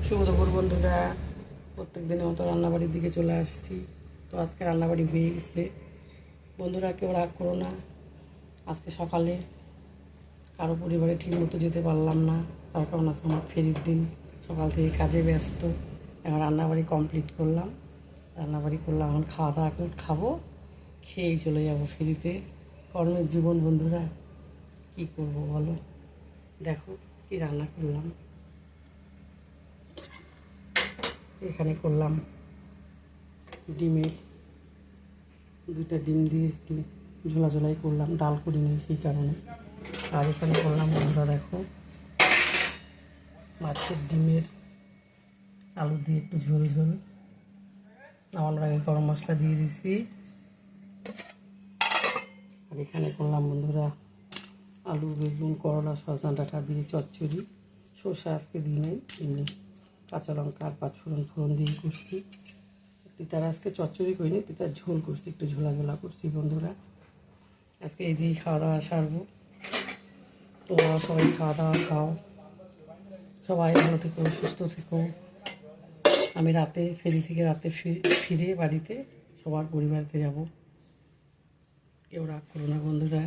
শুভ দুপুর বন্ধুরা, প্রত্যেক দিনের মতো রান্নাবাড়ির দিকে চলে আসছি। তো আজকে রান্নাবাড়ি হয়ে গেছে বন্ধুরা, কেউ রাগ করো না। আজকে সকালে কারো পরিবারে ঠিক মতো যেতে পারলাম না, তার কারণ আজকে আমার ফেরির দিন। সকাল থেকে কাজে ব্যস্ত, এখন রান্নাবাড়ি কমপ্লিট করলাম। রান্নাবাড়ি করলাম, এখন খাওয়া দাওয়া করে খাবো, খেয়েই চলে যাবো ফেরিতে। কর্মের জীবন বন্ধুরা, কি করব বলো। দেখো কি রান্না করলাম। এখানে করলাম ডিমের দুইটা ডিম দিয়ে একটু ঝোলা ঝোলাই করলাম, ডাল করে নিই সেই কারণে। আর এখানে করলাম বন্ধুরা দেখো মাছের ডিমের আলু দিয়ে একটু ঝোল ঝোল। নামানোর আগে গরম মশলা দিয়ে দিছি। আর এখানে করলাম বন্ধুরা আলু বেগুন করলা সজনা ডাঁটা দিয়ে চচ্চড়ি। সর্ষে আজকে দিই নাই, এমনি কাঁচা লঙ্কা আর পাঁচফোড়ন ফোড়ন দিয়ে করছি। তিতার আজকে চচ্চড়ি করিনি, তিতার ঝোল করছি, একটু ঝোলা ঝোলা করছি বন্ধুরা। আজকে এই দিয়েই খাওয়া দাওয়া সারবো। তোমরা সবাই খাওয়া দাওয়া খাও, সবাই ভালো থেকো সুস্থ থেকো। আমি রাতে ফেরি থেকে রাতে ফিরে বাড়িতে সবার পরিবারেতে যাব। কেউ রাগ করো না বন্ধুরা।